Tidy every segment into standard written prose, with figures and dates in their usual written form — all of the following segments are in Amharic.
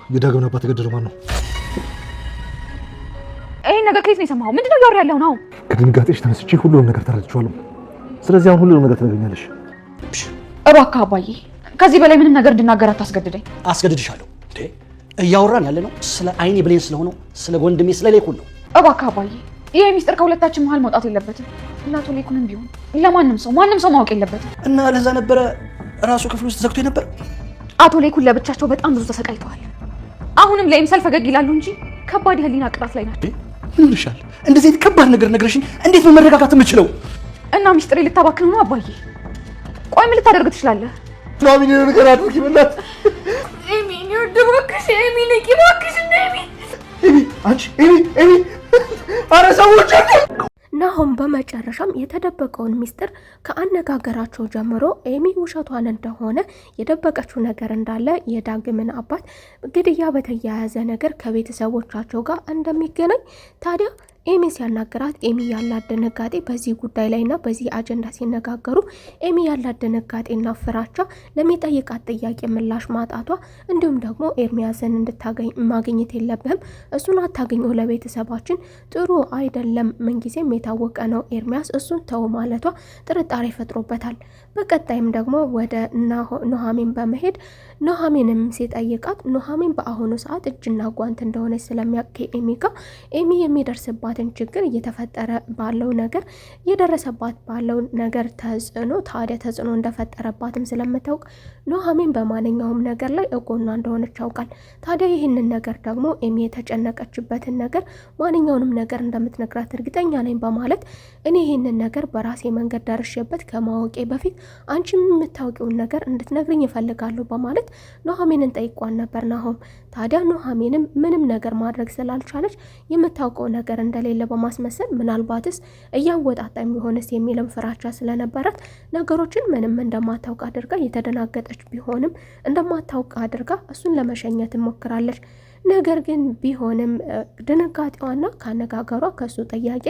የዳግምን አባት የገደለው ማን ነው? ይሄን ነገር ከየት ነው የሰማኸው? ምንድነው እያወራ ያለው ነው? ከድንጋጤሽ ተነስቼ ሁሉንም ነገር ተረድቼዋለሁ። ስለዚህ አሁን ሁሉንም ነገር ትነግሪኛለሽ። እባክህ አባዬ፣ ከዚህ በላይ ምንም ነገር እንድናገር አታስገድደኝ። አስገድድሻለሁ እንዴ? እያወራን ያለ ነው ስለ አይኔ ብሌን ስለሆነው ስለ ወንድሜ ስለ ሌኩን ነው። እባክህ አባዬ፣ ይሄ ሚስጥር ከሁለታችን መሀል መውጣት የለበትም። እናቱ ሌኩንም ቢሆን ለማንም ሰው ማንም ሰው ማወቅ የለበትም። እና ለዛ ነበረ ራሱ ክፍል ውስጥ ዘግቶ ነበር። አቶ ሌኩን ለብቻቸው በጣም ብዙ ተሰቃይተዋል። አሁንም ለምሳሌ ፈገግ ይላሉ እንጂ ከባድ የህሊና ቅጣት ላይ ናቸው። ምን ይሻል? እንደዚህ ከባድ ነገር ነግረሽኝ እንዴት ነው መረጋጋት የምችለው? እና ሚስጥሬ ልታባክን ነው አባዬ? ቆይ ምን ልታደርግ ትችላለህ? ናሚን ነገር አድርጊ በላት። ኤሚ ነው ደብቀሽ ኤሚ ነቂ ባክሽ ኤሚ አንቺ ኤሚ አረ ሰዎች ናሆም በመጨረሻም የተደበቀውን ሚስጥር ከአነጋገራቸው ጀምሮ ኤሚ ውሸቷን እንደሆነ የደበቀችው ነገር እንዳለ የዳግምን አባት ግድያ በተያያዘ ነገር ከቤተሰቦቻቸው ጋር እንደሚገናኝ ታዲያ ኤሚ ሲያናገራት ኤሚ ያላት ድንጋጤ በዚህ ጉዳይ ላይና በዚህ አጀንዳ ሲነጋገሩ ኤሚ ያላት ድንጋጤና ፍራቻ ለሚጠይቃት ጥያቄ ምላሽ ማጣቷ እንዲሁም ደግሞ ኤርሚያስን እንድታገኝ ማግኘት የለብህም እሱን አታገኘው ለቤተሰባችን ጥሩ አይደለም ምንጊዜም የታወቀ ነው ኤርሚያስ እሱን ተው ማለቷ ጥርጣሬ ፈጥሮበታል። በቀጣይም ደግሞ ወደ ኑሐሚን በመሄድ ኑሐሚንም ሲጠይቃት ኑሐሚን በአሁኑ ሰዓት እጅና ጓንት እንደሆነ ስለሚያውቅ ኤሚ ጋር ኤሚ የሚደርስባት ችግር እየተፈጠረ ባለው ነገር እየደረሰባት ባለው ነገር ተጽዕኖ ታዲያ ተጽዕኖ እንደፈጠረባትም ስለምታውቅ ኑሐሚን በማንኛውም ነገር ላይ እጎኗ እንደሆነች ያውቃል። ታዲያ ይህንን ነገር ደግሞ ኤሚ የተጨነቀችበትን ነገር ማንኛውንም ነገር እንደምትነግራት እርግጠኛ ነኝ በማለት እኔ ይህንን ነገር በራሴ መንገድ ደርሼበት ከማወቄ በፊት አንቺ የምታውቂውን ነገር እንድትነግርኝ ይፈልጋሉ በማለት ኑሐሚንን ጠይቋን ነበር ናሆም። ታዲያ ኑሐሚንም ምንም ነገር ማድረግ ስላልቻለች የምታውቀው ነገር እንደሌለ በማስመሰል ምናልባትስ እያወጣጣኝ ቢሆንስ የሚልም ፍራቻ ስለነበራት ነገሮችን ምንም እንደማታውቅ አድርጋ የተደናገጠች ቢሆንም እንደማታውቅ አድርጋ እሱን ለመሸኘት ትሞክራለች። ነገር ግን ቢሆንም ድንጋጤዋና ካነጋገሯ ከሱ ጥያቄ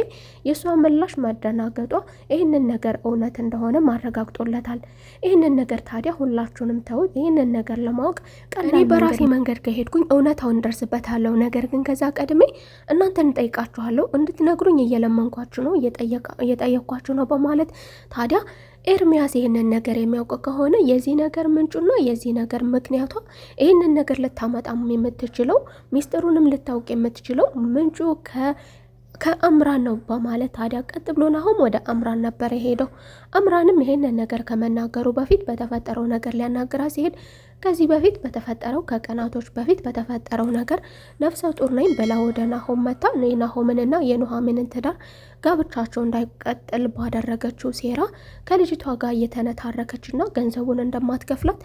የሷ ምላሽ መደናገጧ ይህንን ነገር እውነት እንደሆነ ማረጋግጦለታል። ይህንን ነገር ታዲያ ሁላችሁንም ተውት። ይህንን ነገር ለማወቅ እኔ በራሴ መንገድ ከሄድኩኝ እውነታውን ደርስበታለሁ። ነገር ግን ከዛ ቀድሜ እናንተን እንጠይቃችኋለሁ፣ እንድትነግሩኝ እየለመንኳችሁ ነው፣ እየጠየኳችሁ ነው በማለት ታዲያ ኤርሚያስ ይህንን ነገር የሚያውቅ ከሆነ የዚህ ነገር ምንጩና የዚህ ነገር ምክንያቷ ይህንን ነገር ልታመጣም የምትችለው ሚስጥሩንም ልታውቅ የምትችለው ምንጩ ከአምራን ነው በማለት ታዲያ ቀጥ ብሎ ናሆም ወደ አምራን ነበር የሄደው። አምራንም ይህንን ነገር ከመናገሩ በፊት በተፈጠረው ነገር ሊያናግራ ሲሄድ ከዚህ በፊት በተፈጠረው ከቀናቶች በፊት በተፈጠረው ነገር ነፍሰ ጡር ነኝ ብላ ወደ ናሆም መታ የናሆምንና የኑሐሚንን ትዳር ጋብቻቸው እንዳይቀጥል ባደረገችው ሴራ ከልጅቷ ጋር እየተነታረከችና ገንዘቡን እንደማትከፍላት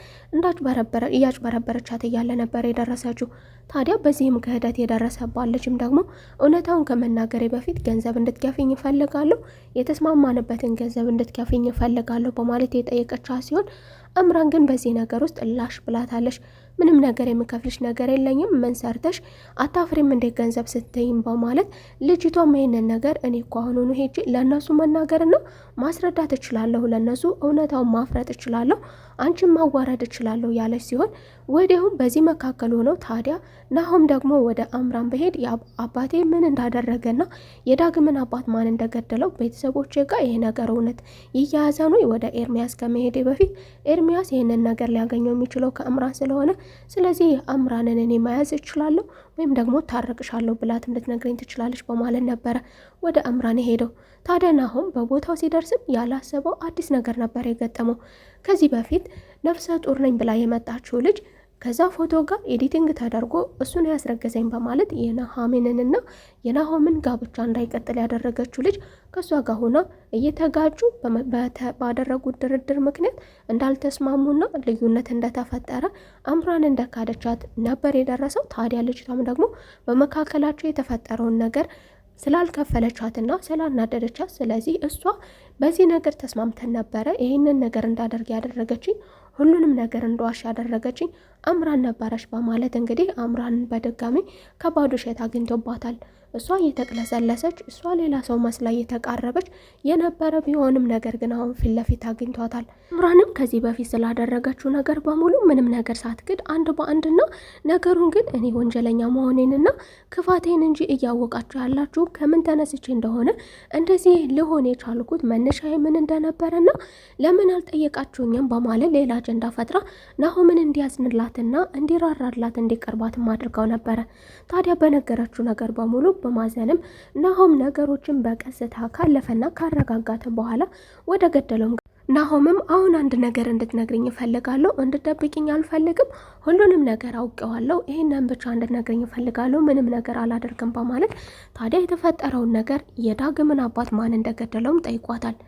እያጭበረበረቻት እያለ ነበር የደረሰችው። ታዲያ በዚህም ክህደት የደረሰባት ልጅም ደግሞ እውነታውን ከመናገሬ በፊት ገንዘብ እንድትከፍኝ እፈልጋለሁ፣ የተስማማንበትን ገንዘብ እንድትከፍኝ እፈልጋለሁ በማለት የጠየቀቻት ሲሆን አምራን ግን በዚህ ነገር ውስጥ ላሽ ብላታለች። ምንም ነገር የምከፍልሽ ነገር የለኝም፣ ምን ሰርተሽ አታፍሪም እንዴ ገንዘብ ስትይም በማለት ልጅቷም ይሄንን ነገር እኔ እኮ አሁኑኑ ሄጄ ለእነሱ መናገርና ማስረዳት እችላለሁ፣ ለእነሱ እውነታውን ማፍረጥ እችላለሁ፣ አንቺን ማዋረድ እችላለሁ ያለች ሲሆን ወዲያውም በዚህ መካከል ሆነው ታዲያ ናሆም ደግሞ ወደ አምራን በሄድ አባቴ ምን እንዳደረገና የዳግምን አባት ማን እንደገደለው ቤተሰቦቼ ጋር ይሄ ነገር እውነት ይያያዘ ነው ወደ ኤርሚያስ ከመሄዴ በፊት ኤርሚያስ ይህንን ነገር ሊያገኘው የሚችለው ከአምራን ስለሆነ ስለዚህ አምራንን እኔ መያዝ እችላለሁ ወይም ደግሞ ታረቅሻለሁ ብላት እንድትነግረኝ ትችላለች በማለት ነበረ ወደ አምራን ሄደው። ታዲያ ናሆም በቦታው ሲደርስም ያላሰበው አዲስ ነገር ነበር የገጠመው። ከዚህ በፊት ነፍሰ ጡር ነኝ ብላ የመጣችው ልጅ ከዛ ፎቶ ጋር ኤዲቲንግ ተደርጎ እሱን ያስረገዘኝ በማለት የኑሐሚንንና የናሆምን ጋብቻ እንዳይቀጥል ያደረገችው ልጅ ከሷ ጋር ሆና እየተጋጩ ባደረጉት ድርድር ምክንያት እንዳልተስማሙና ልዩነት እንደተፈጠረ አምራን እንደካደቻት ነበር የደረሰው። ታዲያ ልጅቷም ደግሞ በመካከላቸው የተፈጠረውን ነገር ስላልከፈለቻትና ስላናደደቻት ስለዚህ እሷ በዚህ ነገር ተስማምተን ነበረ ይህንን ነገር እንዳደርግ ያደረገችኝ ሁሉንም ነገር እንደዋሽ ያደረገችኝ አምራን ነበረች በማለት እንግዲህ አምራን በድጋሚ ከባድ ውሸት አግኝቶባታል። እሷ እየተቅለሰለሰች እሷ ሌላ ሰው መስላ እየተቃረበች የነበረ ቢሆንም ነገር ግን አሁን ፊት ለፊት አግኝቷታል። አምራንም ከዚህ በፊት ስላደረገችው ነገር በሙሉ ምንም ነገር ሳትክድ አንድ በአንድና ነገሩን ግን እኔ ወንጀለኛ መሆኔንና ክፋቴን እንጂ እያወቃችሁ ያላችሁ ከምን ተነስቼ እንደሆነ እንደዚህ ልሆን የቻልኩት መነሻዬ ምን እንደነበረና ለምን አልጠየቃችሁኝም በማለት ሌላ አጀንዳ ፈጥራ ናሆምን እንዲያዝንላትና እንዲራራላት እንዲቀርባትም አድርገው ነበረ። ታዲያ በነገረችው ነገር በሙሉ በማዘንም ናሆም ነገሮችን በቀስታ ካለፈና ካረጋጋተም በኋላ ወደ ገደለው ናሆምም አሁን አንድ ነገር እንድትነግርኝ እፈልጋለሁ፣ እንድትደብቅኝ አልፈልግም፣ ሁሉንም ነገር አውቀዋለሁ፣ ይሄንን ብቻ እንድትነግርኝ እፈልጋለሁ፣ ምንም ነገር አላደርግም በማለት ታዲያ የተፈጠረውን ነገር የዳግምን አባት ማን እንደገደለውም ጠይቋታል።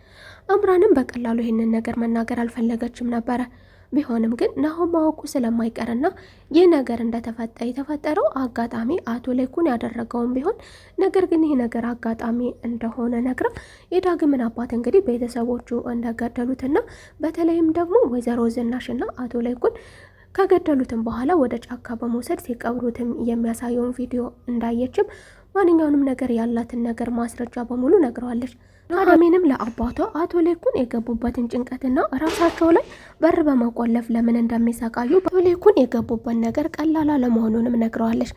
አምራንም በቀላሉ ይሄንን ነገር መናገር አልፈለገችም ነበረ። ቢሆንም ግን ናሆም ማወቁ ስለማይቀርና ይህ ነገር የተፈጠረው አጋጣሚ አቶ ለይኩን ያደረገውን ቢሆን ነገር ግን ይህ ነገር አጋጣሚ እንደሆነ ነግራ የዳግምን አባት እንግዲህ ቤተሰቦቹ እንደገደሉትና በተለይም ደግሞ ወይዘሮ ዝናሽና አቶ ለይኩን ከገደሉትም በኋላ ወደ ጫካ በመውሰድ ሲቀብሩትም የሚያሳየውን ቪዲዮ እንዳየችም ማንኛውንም ነገር ያላትን ነገር ማስረጃ በሙሉ ነግረዋለች። ኑሐሚንም ለአባቷ አቶ ለይኩን የገቡበትን ጭንቀትና ራሳቸው ላይ በር በመቆለፍ ለምን እንደሚሰቃዩ አቶ ለይኩን የገቡበት ነገር ቀላል አለመሆኑንም ነግረዋለች።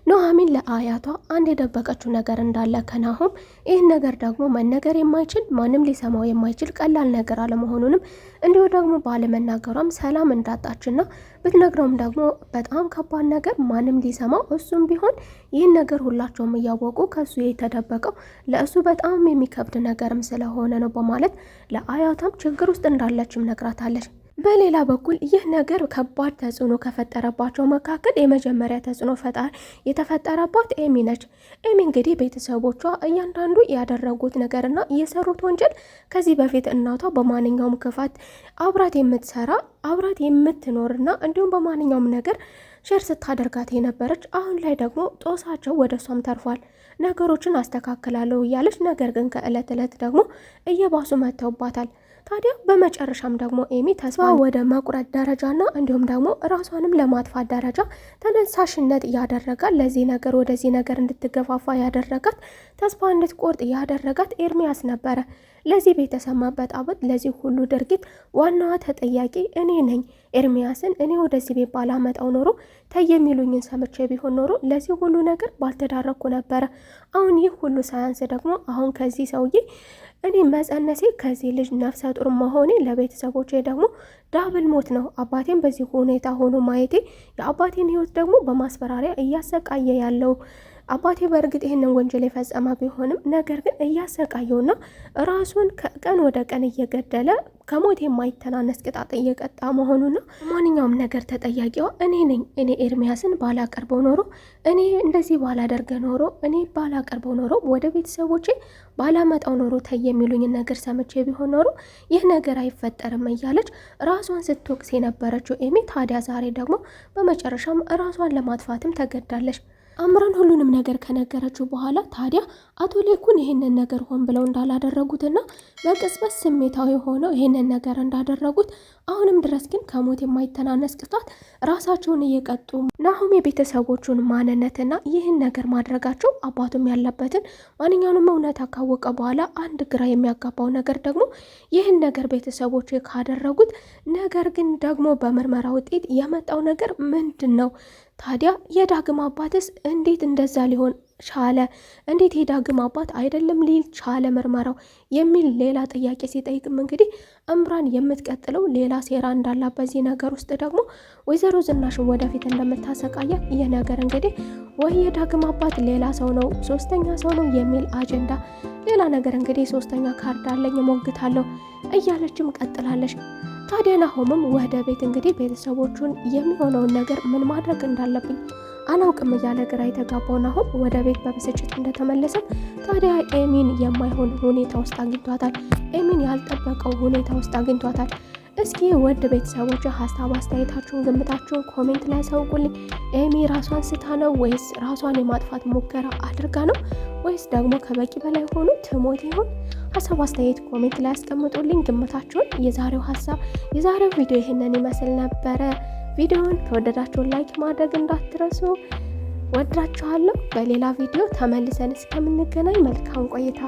ኑሐሚን ለአያቷ አንድ የደበቀችው ነገር እንዳለ ከናሆም ይህን ነገር ደግሞ መነገር የማይችል ማንም ሊሰማው የማይችል ቀላል ነገር አለመሆኑንም እንዲሁ ደግሞ ባለመናገሯም ሰላም እንዳጣችና ብትነግረውም ደግሞ በጣም ከባድ ነገር ማንም ሊሰማው እሱም ቢሆን ይህን ነገር ሁላቸውም እያወቁ ከሱ የተደበቀው ለእሱ በጣም የሚከብድ ነገርም ስለሆነ ነው በማለት ለአያቷም ችግር ውስጥ እንዳለችም ነግራታለች። በሌላ በኩል ይህ ነገር ከባድ ተጽዕኖ ከፈጠረባቸው መካከል የመጀመሪያ ተጽዕኖ ፈጣሪ የተፈጠረባት ኤሚ ነች። ኤሚ እንግዲህ ቤተሰቦቿ እያንዳንዱ ያደረጉት ነገርና የሰሩት ወንጀል ከዚህ በፊት እናቷ በማንኛውም ክፋት አብራት የምትሰራ አብራት የምትኖርና እንዲሁም በማንኛውም ነገር ሼር ስታደርጋት የነበረች አሁን ላይ ደግሞ ጦሳቸው ወደ እሷም ተርፏል። ነገሮችን አስተካክላለሁ እያለች ነገር ግን ከእለት እለት ደግሞ እየባሱ መጥተውባታል። ታዲያ በመጨረሻም ደግሞ ኤሚ ተስፋ ወደ መቁረጥ ደረጃና እንዲሁም ደግሞ ራሷንም ለማጥፋት ደረጃ ተነሳሽነት ያደረጋት ለዚህ ነገር ወደዚህ ነገር እንድትገፋፋ ያደረጋት ተስፋ እንድትቆርጥ ያደረጋት ኤርሚያስ ነበረ። ለዚህ ቤተሰብ መበጣበጥ ለዚህ ሁሉ ድርጊት ዋናዋ ተጠያቂ እኔ ነኝ። ኤርሚያስን እኔ ወደዚህ ቤት ባላመጣው ኖሮ ተይ የሚሉኝን ሰምቼ ቢሆን ኖሮ ለዚህ ሁሉ ነገር ባልተዳረኩ ነበረ። አሁን ይህ ሁሉ ሳያንስ ደግሞ አሁን ከዚህ ሰውዬ እኔ መጸነሴ ከዚህ ልጅ ነፍሰ ጡር መሆኔ ለቤተሰቦቼ ደግሞ ዳብል ሞት ነው። አባቴን በዚህ ሁኔታ ሆኖ ማየቴ የአባቴን ሕይወት ደግሞ በማስፈራሪያ እያሰቃየ ያለው አባቴ በእርግጥ ይህንን ወንጀል የፈጸመ ቢሆንም ነገር ግን እያሰቃየውና ራሱን ከቀን ወደ ቀን እየገደለ ከሞት የማይተናነስ ቅጣት እየቀጣ መሆኑና ማንኛውም ነገር ተጠያቂዋ እኔ ነኝ። እኔ ኤርሚያስን ባላቀርበው ኖሮ እኔ እንደዚህ ባላደርገ ኖሮ እኔ ባላቀርበው ኖሮ ወደ ቤተሰቦቼ ባላመጣው ኖሮ ተይ የሚሉኝን ነገር ሰምቼ ቢሆን ኖሮ ይህ ነገር አይፈጠርም እያለች ራሷን ስትወቅስ የነበረችው ኤሚ ታዲያ ዛሬ ደግሞ በመጨረሻም ራሷን ለማጥፋትም ተገዳለች። አምራን ሁሉንም ነገር ከነገረችው በኋላ ታዲያ አቶ ለይኩን ይሄንን ነገር ሆን ብለው እንዳላደረጉትና በቅጽበት ስሜታዊ ሆነው ይሄንን ነገር እንዳደረጉት አሁንም ድረስ ግን ከሞት የማይተናነስ ቅጣት ራሳቸውን እየቀጡ ናሆም የቤተሰቦቹን ማንነትና ይህን ነገር ማድረጋቸው አባቱም ያለበትን ማንኛውንም እውነት ካወቀ በኋላ አንድ ግራ የሚያጋባው ነገር ደግሞ ይህን ነገር ቤተሰቦቹ ካደረጉት ነገር ግን ደግሞ በምርመራ ውጤት የመጣው ነገር ምንድን ነው? ታዲያ የዳግም አባትስ እንዴት እንደዛ ሊሆን ቻለ? እንዴት የዳግም አባት አይደለም ሊል ቻለ ምርመራው የሚል ሌላ ጥያቄ ሲጠይቅም እንግዲህ አምራን የምትቀጥለው ሌላ ሴራ እንዳላት በዚህ ነገር ውስጥ ደግሞ ወይዘሮ ዝናሽን ወደፊት እንደምታሰቃያት ይህ ነገር እንግዲህ ወይ የዳግም አባት ሌላ ሰው ነው ሶስተኛ ሰው ነው የሚል አጀንዳ ሌላ ነገር እንግዲህ ሶስተኛ ካርድ አለኝ ሞግታለሁ እያለችም ቀጥላለች። ታዲያ ናሆምም ወደ ቤት እንግዲህ ቤተሰቦቹን የሚሆነውን ነገር ምን ማድረግ እንዳለብኝ አላውቅም እያለ ግራ የተጋባው ናሆም ወደ ቤት በብስጭት እንደተመለሰ ታዲያ ኤሚን የማይሆን ሁኔታ ውስጥ አግኝቷታል። ኤሚን ያልጠበቀው ሁኔታ ውስጥ አግኝቷታል። እስኪ ወድ ቤተሰቦች ሀሳብ አስተያየታችሁን ግምታችሁን ኮሜንት ላይ አሳውቁልኝ። ኤሚ ራሷን ስታ ነው ወይስ ራሷን የማጥፋት ሙከራ አድርጋ ነው ወይስ ደግሞ ከበቂ በላይ ሆኖ ትሞት ይሆን? ሀሳብ አስተያየት ኮሜንት ላይ አስቀምጡልኝ ግምታችሁን። የዛሬው ቪዲዮ ይህንን ይመስል ነበረ። ቪዲዮውን ከወደዳችሁ ላይክ ማድረግ እንዳትረሱ። ወዳችኋለሁ። በሌላ ቪዲዮ ተመልሰን እስከምንገናኝ መልካም ቆይታ